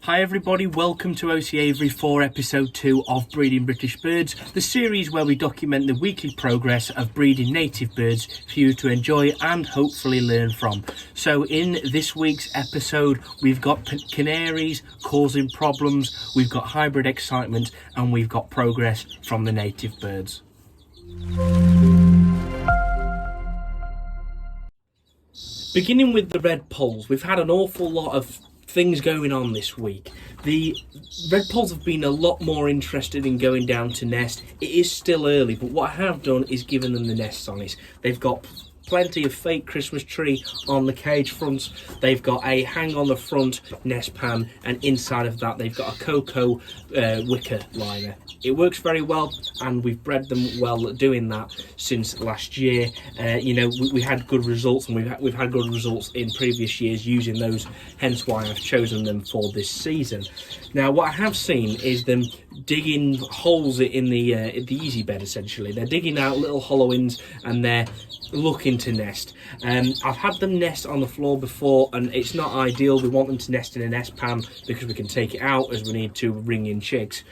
Hi everybody, welcome to OC Avery for episode 2 of Breeding British Birds, the series where we document the weekly progress of breeding native birds for you to enjoy and hopefully learn from. So in this week's episode, we've got canaries causing problems, we've got hybrid excitement, and we've got progress from the native birds. Beginning with the Redpolls, we've had an awful lot of things going on this week. The Redpolls have been a lot more interested in going down to nest. It is still early, but what I have done is given them the nest size. They've got plenty of fake Christmas tree on the cage fronts. They've got a hang on the front nest pan, and inside of that they've got a cocoa wicker liner. It works very well, and we've bred them well doing that since last year. We had good results, and we've had good results in previous years using those, hence why I've chosen them for this season. Now what I have seen is them digging holes in the easy bed. Essentially they're digging out little hollow-ins and they're looking to nest. I've had them nest on the floor before, and it's not ideal. We want them to nest in a nest pan because we can take it out as we need to bring in chicks.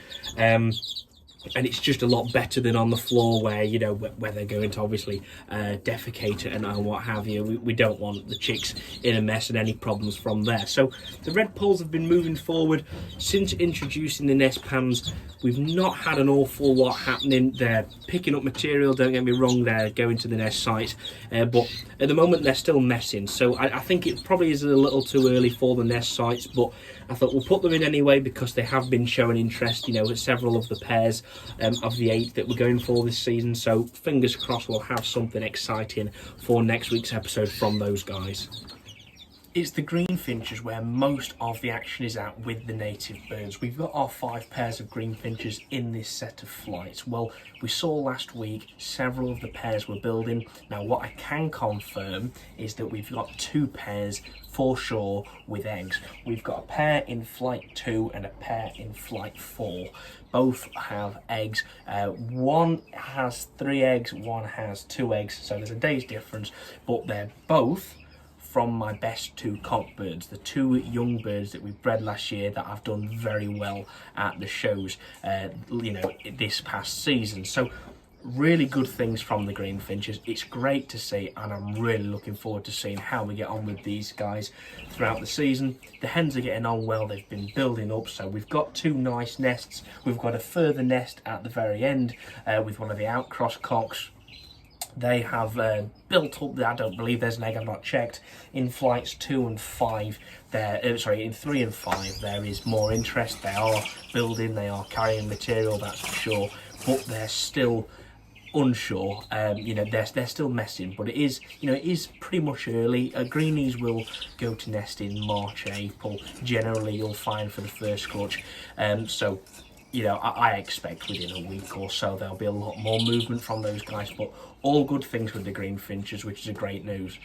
And it's just a lot better than on the floor where they're going to obviously defecate and what have you. We don't want the chicks in a mess and any problems from there. So the Redpolls have been moving forward since introducing the nest pans. We've not had an awful lot happening. They're picking up material, don't get me wrong, they're going to the nest sites, but at the moment they're still messing. So I think it probably is a little too early for the nest sites, but I thought we'll put them in anyway because they have been showing interest, with several of the pairs of the 8 that we're going for this season. So fingers crossed we'll have something exciting for next week's episode from those guys. It's the green finches where most of the action is at with the native birds. We've got our 5 pairs of green finches in this set of flights. Well, we saw last week several of the pairs were building. Now what I can confirm is that we've got 2 pairs for sure with eggs. We've got a pair in flight 2 and a pair in flight 4. Both have eggs. One has 3 eggs, one has 2 eggs, so there's a day's difference, but they're both from my best 2 conch birds, the 2 young birds that we bred last year that I've done very well at the shows, this past season. So really good things from the green finches. It's great to see, and I'm really looking forward to seeing how we get on with these guys throughout the season. The hens are getting on well. They've been building up, so we've got 2 nice nests. We've got a further nest at the very end with one of the outcross cocks. They have built up. I don't believe there's an egg, I've not checked. In flights 2 and 5, in 3 and 5, there is more interest. They are building, they are carrying material, that's for sure, but they're still unsure. They're still messing, but it is pretty much early. Greenies will go to nest in March, April. Generally, you'll find for the first clutch. I expect within a week or so there'll be a lot more movement from those guys, but all good things with the green finches, which is a great news.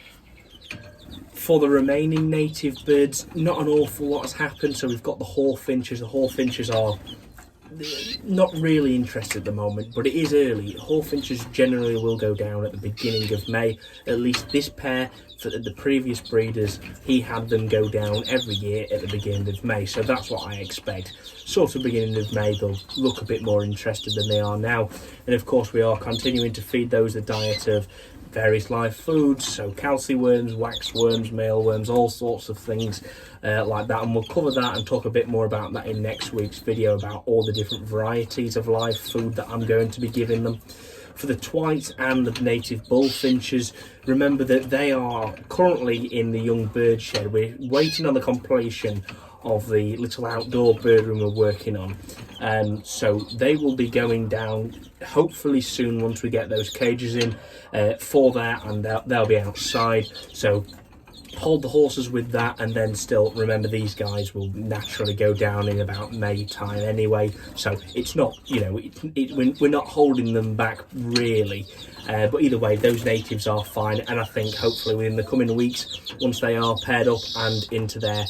For the remaining native birds, not an awful lot has happened. So we've got the hawfinches. The hawfinches are not really interested at the moment, but it is early. Hawfinches generally will go down at the beginning of May. At least this pair, for the previous breeders, he had them go down every year at the beginning of May, so that's what I expect. Sort of beginning of May they'll look a bit more interested than they are now, and of course we are continuing to feed those a diet of various live foods, so calci worms, wax worms, mealworms, all sorts of things like that, and we'll cover that and talk a bit more about that in next week's video about all the different varieties of live food that I'm going to be giving them. For the twites and the native bullfinches, remember that they are currently in the young bird shed. We're waiting on the completion of the little outdoor bird room we're working on, so they will be going down hopefully soon once we get those cages in for that, and they'll be outside. So hold the horses with that, and then still remember these guys will naturally go down in about May time anyway, so it's not, we're not holding them back really, but either way those natives are fine, and I think hopefully within the coming weeks, once they are paired up and into their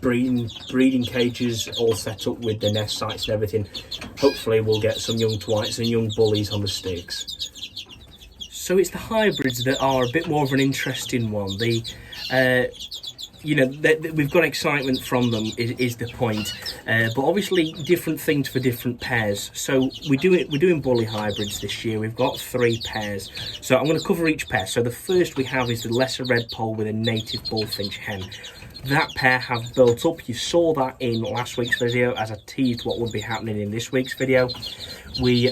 breeding cages all set up with the nest sites and everything, hopefully we'll get some young twites and young bullies on the sticks. So it's the hybrids that are a bit more of an interesting one. The we've got excitement from them is the point, but obviously different things for different pairs. So we're doing bully hybrids this year. We've got 3 pairs, so I'm going to cover each pair. So the first we have is the lesser Redpoll with a native Bullfinch hen. That pair have built up. You saw that in last week's video as I teased what would be happening in this week's video. We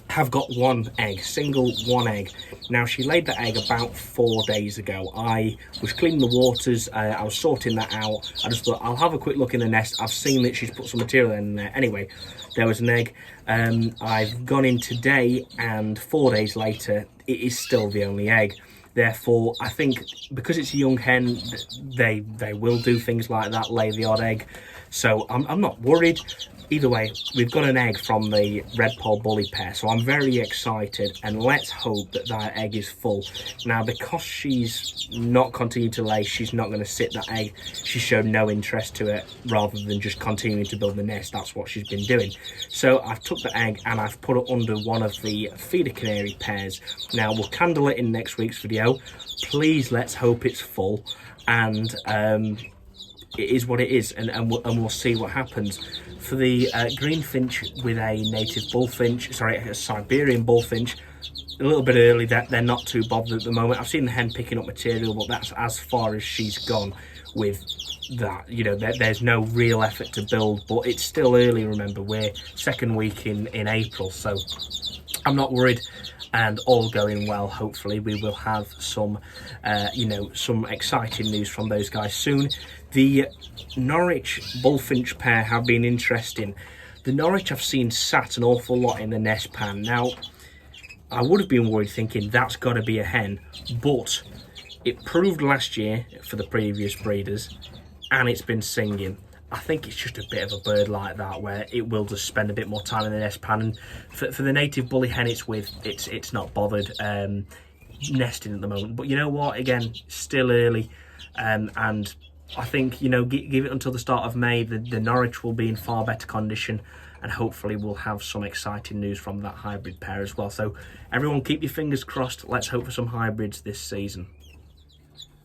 have got 1 egg, single 1 egg. Now, she laid that egg about 4 days ago. I was cleaning the waters, I was sorting that out. I just thought, I'll have a quick look in the nest. I've seen that she's put some material in there. Anyway, there was an egg. I've gone in today, and 4 days later, it is still the only egg. Therefore, I think because it's a young hen, they will do things like that, lay the odd egg. So I'm not worried. Either way, we've got an egg from the Redpoll bully pair, so I'm very excited, and let's hope that that egg is full. Now, because she's not continuing to lay, she's not going to sit that egg. She showed no interest to it, rather than just continuing to build the nest. That's what she's been doing. So I've took the egg and I've put it under one of the feeder canary pairs. Now, we'll candle it in next week's video. Please, let's hope it's full, and it is what it is, and we'll see what happens. For the green finch with a native bullfinch, sorry, a Siberian bullfinch, a little bit early, that they're not too bothered at the moment. I've seen the hen picking up material, but that's as far as she's gone with that. There's no real effort to build, but it's still early. Remember, we're 2nd week in April, so I'm not worried. And all going well, hopefully we will have some some exciting news from those guys soon. The Norwich Bullfinch pair have been interesting. The Norwich I've seen sat an awful lot in the nest pan. Now, I would have been worried thinking that's got to be a hen, but it proved last year for the previous breeders, and it's been singing. I think it's just a bit of a bird like that, where it will just spend a bit more time in the nest pan. And for the native bully hen it's not bothered nesting at the moment. But you know what? Again, still early, and I think give it until the start of May. The Norwich will be in far better condition, and hopefully we'll have some exciting news from that hybrid pair as well. So everyone, keep your fingers crossed. Let's hope for some hybrids this season.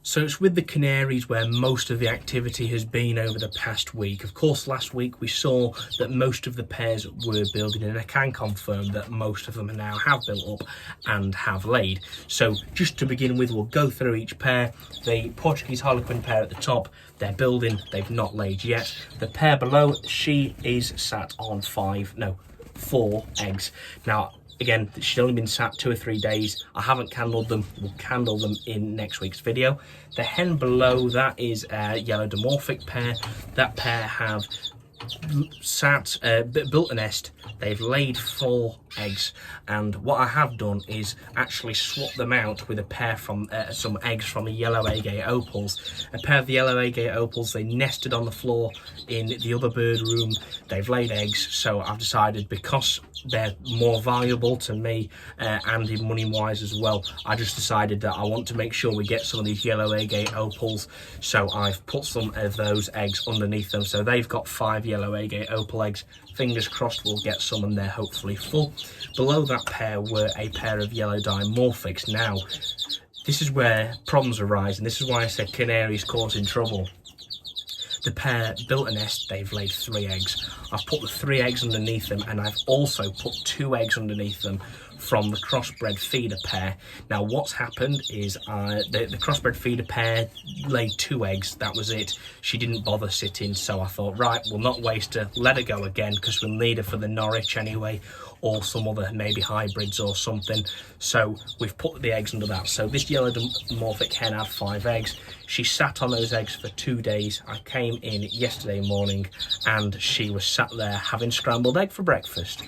So it's with the Canaries where most of the activity has been over the past week. Of course, last week we saw that most of the pairs were building, and I can confirm that most of them now have built up and have laid. So just to begin with, we'll go through each pair. The Portuguese Harlequin pair at the top, they're building, they've not laid yet. The pair below, she is sat on 4 eggs. Now, again, she's only been sat 2 or 3 days. I haven't candled them. We'll candle them in next week's video. The hen below, that is a yellow dimorphic pair. That pair have built a nest. They've laid 4 eggs, and what I have done is actually swap them out with a pair from some eggs from the yellow agate opals. A pair of the yellow agate opals, they nested on the floor in the other bird room. They've laid eggs, so I've decided, because they're more valuable to me and in money wise as well, I just decided that I want to make sure we get some of these yellow agate opals, so I've put some of those eggs underneath them. So they've got 5 yellow agate opal eggs. Fingers crossed we'll get some, and they're hopefully full. Below that pair were a pair of yellow dimorphics. Now, this is where problems arise, and this is why I said Canaries causing trouble. The pair built a nest, they've laid 3 eggs. I've put the 3 eggs underneath them, and I've also put 2 eggs underneath them from the crossbred feeder pair. Now, what's happened is the crossbred feeder pair laid 2 eggs, that was it. She didn't bother sitting, so I thought, right, we'll not waste her, let her go again, because we'll need her for the Norwich anyway, or some other maybe hybrids or something. So we've put the eggs under that. So this yellow dimorphic hen had 5 eggs. She sat on those eggs for 2 days. I came in yesterday morning and she was sat there having scrambled egg for breakfast.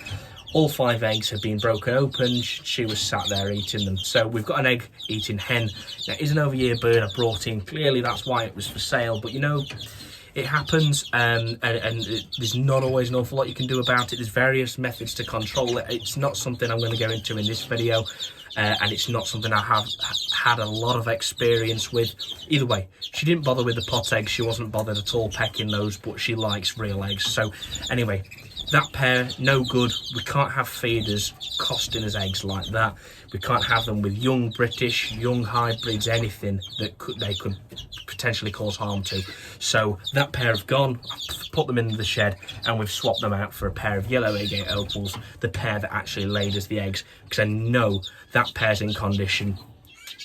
All 5 eggs had been broken open. She was sat there eating them. So we've got an egg eating hen. Now, it is an over-year bird I brought in. Clearly that's why it was for sale, but it happens, and there's not always an awful lot you can do about it. There's various methods to control it. It's not something I'm going to go into in this video, and it's not something I have had a lot of experience with. Either way, she didn't bother with the pot eggs. She wasn't bothered at all pecking those, but she likes real eggs. So anyway, that pair, no good. We can't have feeders costing us eggs like that. We can't have them with young British, young hybrids, anything that they could potentially cause harm to. So that pair have gone, I've put them in the shed, and we've swapped them out for a pair of yellow agate opals, the pair that actually laid us the eggs, because I know that pair's in condition.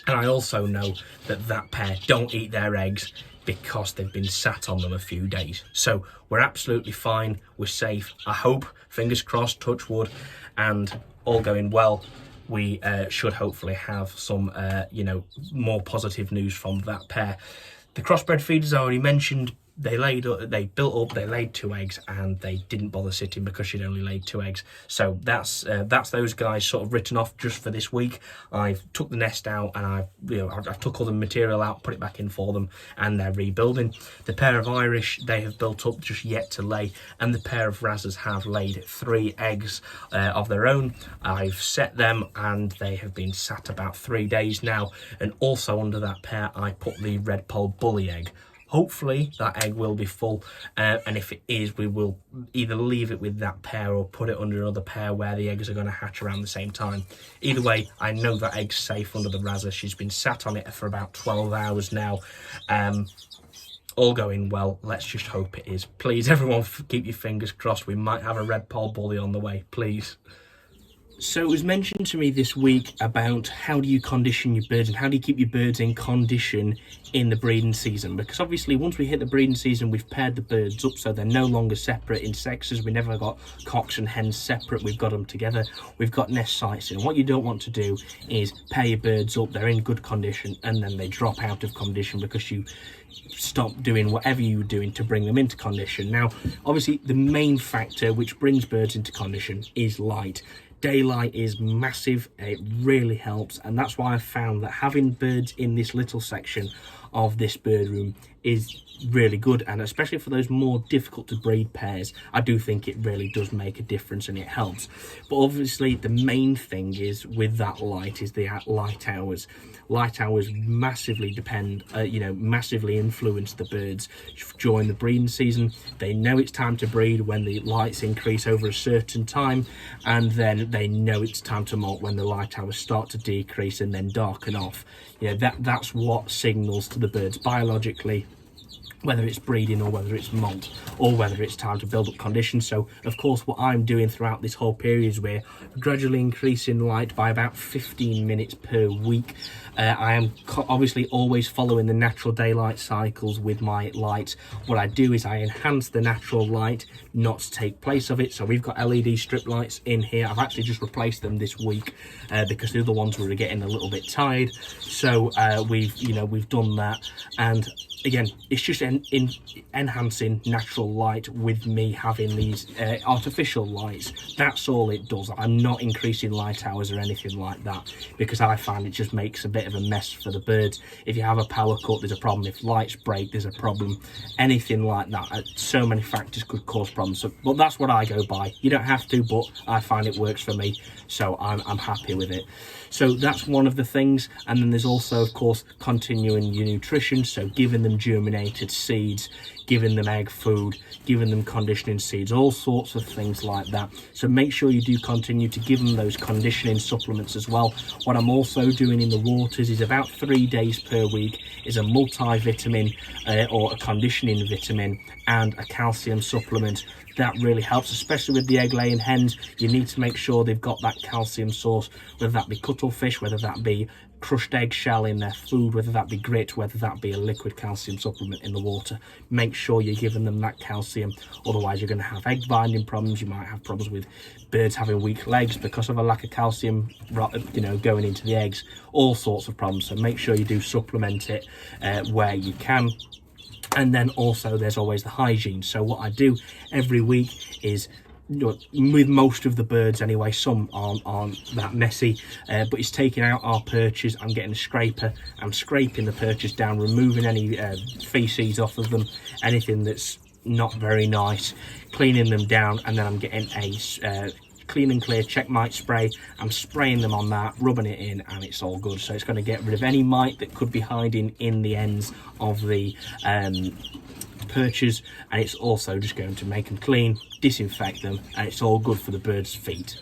And I also know that that pair don't eat their eggs because they've been sat on them a few days. So we're absolutely fine, we're safe. I hope, fingers crossed, touch wood, and all going well, we should hopefully have some, more positive news from that pair. The crossbred feeders I already mentioned, they built up, they laid 2 eggs, and they didn't bother sitting because she'd only laid 2 eggs. So that's those guys sort of written off just for this week. I've took the nest out, and I've took all the material out, put it back in for them, and they're rebuilding. The pair of Irish, they have built up, just yet to lay, and the pair of Razzers have laid 3 eggs of their own. I've set them, and they have been sat about 3 days now. And also under that pair, I put the Redpoll bully egg. Hopefully that egg will be full, and if it is, we will either leave it with that pair or put it under another pair where the eggs are going to hatch around the same time. Either way, I know that egg's safe under the Razzer. She's been sat on it for about 12 hours now. All going well. Let's just hope it is. Please, everyone, keep your fingers crossed. We might have a Redpoll bully on the way, please. So it was mentioned to me this week about how do you condition your birds and how do you keep your birds in condition in the breeding season, because obviously once we hit the breeding season, we've paired the birds up so they're no longer separate in sexes. We never got cocks and hens separate, we've got them together, we've got nest sites in. What you don't want to do is pair your birds up, they're in good condition, and then they drop out of condition because you stop doing whatever you were doing to bring them into condition. Now obviously the main factor which brings birds into condition is light. Daylight is massive, it really helps, and that's why I've found that having birds in this little section of this bird room is really good, and especially for those more difficult to breed pairs, I do think it really does make a difference and it helps. But obviously the main thing is with that light is the light hours. Light hours massively massively influence the birds during the breeding season. They know it's time to breed when the lights increase over a certain time, and then they know it's time to molt when the light hours start to decrease and then darken off. That's what signals to the birds biologically whether it's breeding or whether it's molt or whether it's time to build up conditions. So of course what I'm doing throughout this whole period is we're gradually increasing light by about 15 minutes per week. I am obviously always following the natural daylight cycles with my lights. What I do is I enhance the natural light not to take place of it. So we've got LED strip lights in here. I've actually just replaced them this week because the other ones were getting a little bit tired. So we've done that, and again, it's just enhancing natural light with me having these artificial lights. That's all it does. I'm not increasing light hours or anything like that because I find it just makes a bit of a mess for the birds. If you have a power cut, there's a problem. If lights break, there's a problem. Anything like that. So many factors could cause problems. But that's what I go by. You don't have to, but I find it works for me. So I'm happy with it. So that's one of the things. And then there's also, of course, continuing your nutrition. So giving them germinated seeds, giving them egg food, giving them conditioning seeds, all sorts of things like that. So make sure you do continue to give them those conditioning supplements as well. What I'm also doing in the waters is about 3 days per week is a multivitamin or a conditioning vitamin and a calcium supplement. That really helps, especially with the egg laying hens. You need to make sure they've got that calcium source, whether that be cuttlefish, whether that be crushed eggshell in their food, whether that be grit, whether that be a liquid calcium supplement in the water. Make sure you're giving them that calcium, otherwise you're going to have egg binding problems. You might have problems with birds having weak legs because of a lack of calcium going into the eggs, all sorts of problems. So make sure you do supplement it where you can. And then also there's always the hygiene. So what I do every week is, with most of the birds anyway, some aren't that messy, but it's taking out our perches. I'm getting a scraper, I'm scraping the perches down, removing any feces off of them, anything that's not very nice, cleaning them down, and then I'm getting a clean and clear check mite spray. I'm spraying them on that, rubbing it in, and it's all good. So it's going to get rid of any mite that could be hiding in the ends of the perches, and it's also just going to make them clean, disinfect them, and it's all good for the birds' feet.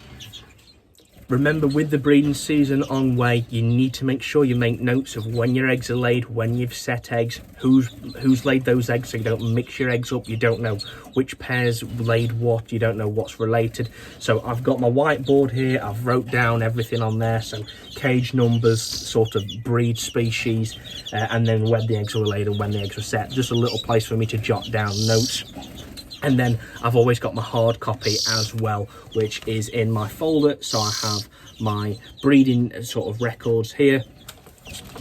Remember, with the breeding season on way, you need to make sure you make notes of when your eggs are laid, when you've set eggs, who's laid those eggs, so you don't mix your eggs up. You don't know which pairs laid what, you don't know what's related. So I've got my whiteboard here, I've wrote down everything on there, so cage numbers, sort of breed species, and then when the eggs were laid and when the eggs were set. Just a little place for me to jot down notes. And then I've always got my hard copy as well, which is in my folder. So I have my breeding sort of records here.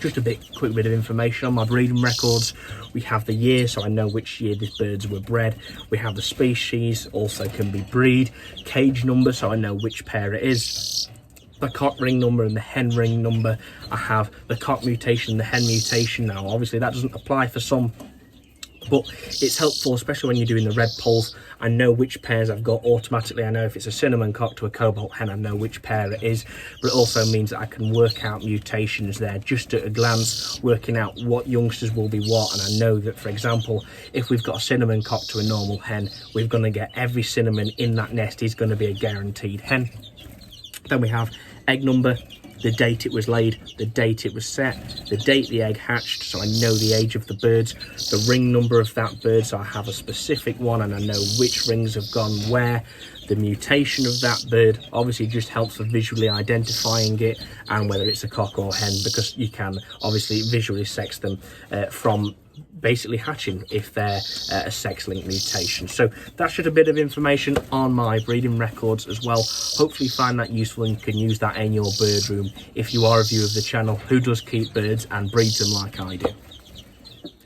Just a quick bit of information on my breeding records. We have the year, so I know which year these birds were bred. We have the species, also can be breed. Cage number, so I know which pair it is. The cock ring number and the hen ring number. I have the cock mutation, the hen mutation. Now, obviously that doesn't apply for some, but it's helpful, especially when you're doing the Redpolls. I know which pairs I've got automatically. I know if it's a cinnamon cock to a cobalt hen, I know which pair it is. But it also means that I can work out mutations there just at a glance, working out what youngsters will be what. And I know that, for example, if we've got a cinnamon cock to a normal hen, we're going to get every cinnamon in that nest is going to be a guaranteed hen. Then we have egg number, the date it was laid, the date it was set, the date the egg hatched, so I know the age of the birds, the ring number of that bird, so I have a specific one and I know which rings have gone where, the mutation of that bird obviously just helps for visually identifying it and whether it's a cock or hen, because you can obviously visually sex them from basically hatching if they're a sex-linked mutation. So that's just a bit of information on my breeding records as well. Hopefully you find that useful and you can use that in your bird room if you are a viewer of the channel who does keep birds and breeds them like I do.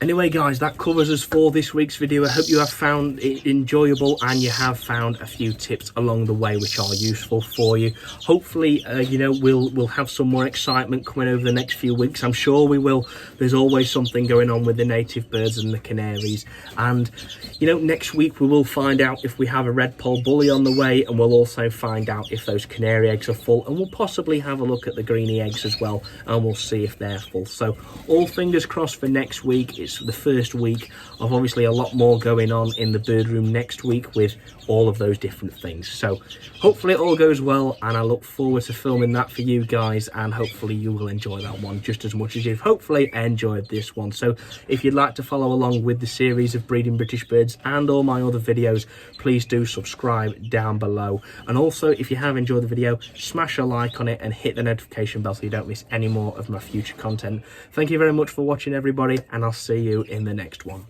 Anyway guys, that covers us for this week's video. I hope you have found it enjoyable and you have found a few tips along the way which are useful for you. Hopefully, you know, we'll have some more excitement coming over the next few weeks. I'm sure we will. There's always something going on with the native birds and the canaries. And, you know, next week we will find out if we have a Redpoll bully on the way, and we'll also find out if those canary eggs are full, and we'll possibly have a look at the greenie eggs as well, and we'll see if they're full. So all fingers crossed for next week. It's the first week of obviously a lot more going on in the bird room next week with all of those different things. So hopefully it all goes well, and I look forward to filming that for you guys, and hopefully you will enjoy that one just as much as you've hopefully enjoyed this one. So if you'd like to follow along with the series of breeding British birds and all my other videos, please do subscribe down below. And also, if you have enjoyed the video, smash a like on it and hit the notification bell so you don't miss any more of my future content. Thank you very much for watching, everybody, and I'll see you in the next one.